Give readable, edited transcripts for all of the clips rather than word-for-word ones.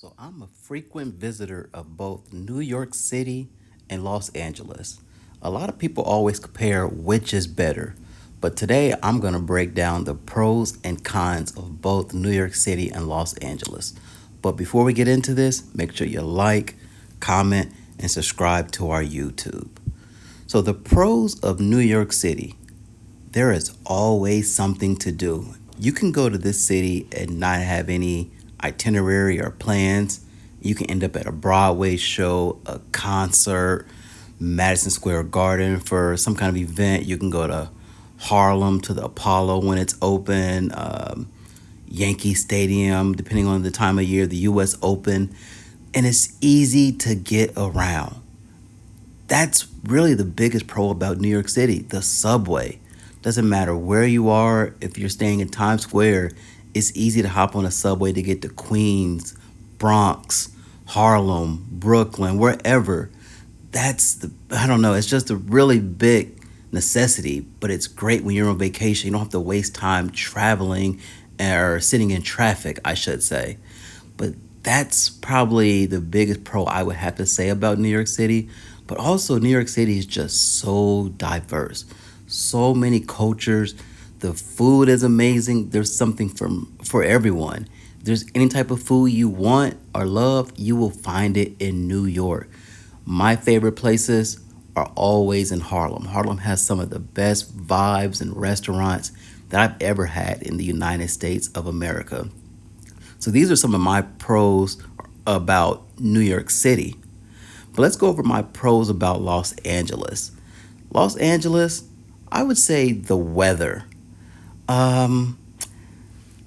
So I'm a frequent visitor of both New York City and Los Angeles. A lot of people always compare which is better, but today I'm going to break down the pros and cons of both New York City and Los Angeles. But before we get into this, make sure you like, comment, and subscribe to our YouTube. So, the pros of New York City: there is always something to do. You can go to this city and not have any itinerary or plans. You can end up at a Broadway show, a concert, Madison Square Garden for some kind of event. You can go to Harlem to the Apollo when it's open, Yankee Stadium, depending on the time of year, the US Open. And it's easy to get around. That's really the biggest pro about New York City, the subway. Doesn't matter where you are, if you're staying in Times Square, it's easy to hop on a subway to get to Queens, Bronx, Harlem, Brooklyn, wherever. I don't know, it's just a really big necessity, but it's great when you're on vacation. You don't have to waste time traveling or sitting in traffic, I should say. But that's probably the biggest pro I would have to say about New York City. But also, New York City is just so diverse, so many cultures. The food is amazing. There's something for everyone. If there's any type of food you want or love, you will find it in New York. My favorite places are always in Harlem. Harlem has some of the best vibes and restaurants that I've ever had in the United States of America. So these are some of my pros about New York City. But let's go over my pros about Los Angeles. Los Angeles, I would say the weather. Um,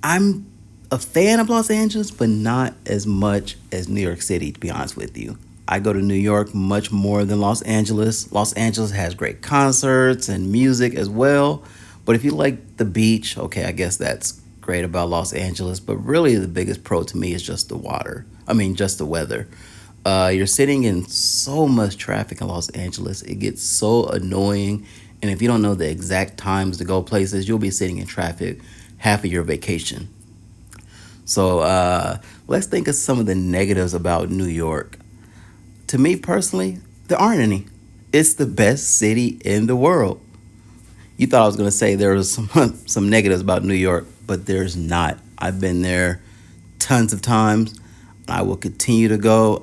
I'm a fan of Los Angeles, but not as much as New York City, to be honest with you. I go to New York much more than Los Angeles. Los Angeles has great concerts and music as well. But if you like the beach, okay, I guess that's great about Los Angeles. But really, the biggest pro to me is just the water. I mean, just the weather. You're sitting in so much traffic in Los Angeles. It gets so annoying. And if you don't know the exact times to go places, you'll be sitting in traffic half of your vacation. So let's think of some of the negatives about New York. To me personally, there aren't any. It's the best city in the world. You thought I was going to say there was some negatives about New York, but there's not. I've been there tons of times. I will continue to go.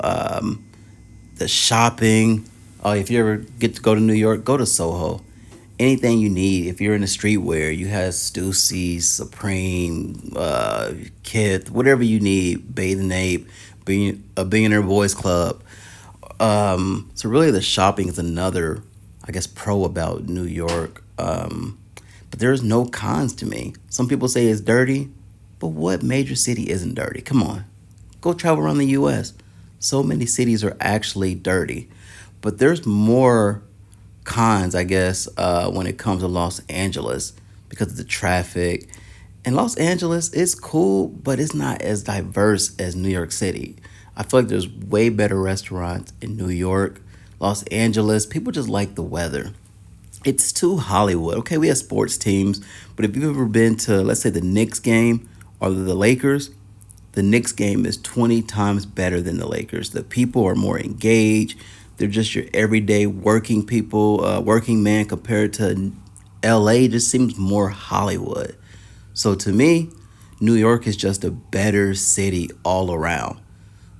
The shopping. Oh, if you ever get to go to New York, go to Soho. Anything you need. If you're in the streetwear, you have Stussy, Supreme, Kith, whatever you need. Bathing Ape, being a Billionaire Boys Club. So really, the shopping is another, I guess, pro about New York. But there's no cons to me. Some people say it's dirty, but what major city isn't dirty? Come on, go travel around the U.S. So many cities are actually dirty, but there's more cons, I guess, when it comes to Los Angeles because of the traffic. And Los Angeles is cool, but it's not as diverse as New York City. I feel like there's way better restaurants in New York. Los Angeles, people just like the weather. It's too Hollywood. Okay, we have sports teams, but if you've ever been to, let's say, the Knicks game or the Lakers, the Knicks game is 20 times better than the Lakers. The people are more engaged. They're just your everyday working people, working man compared to LA just seems more Hollywood. So to me, New York is just a better city all around.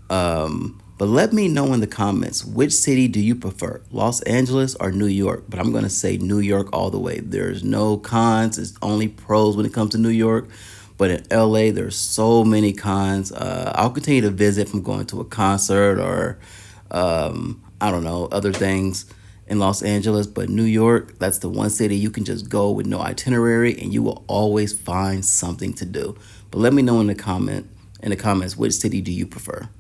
But let me know in the comments, which city do you prefer, Los Angeles or New York? But I'm going to say New York all the way. There's no cons, it's only pros when it comes to New York. But in LA, there's so many cons. I'll continue to visit if I'm going to a concert or, I don't know, other things in Los Angeles. But New York, that's the one city you can just go with no itinerary and you will always find something to do. But let me know in the comments, which city do you prefer?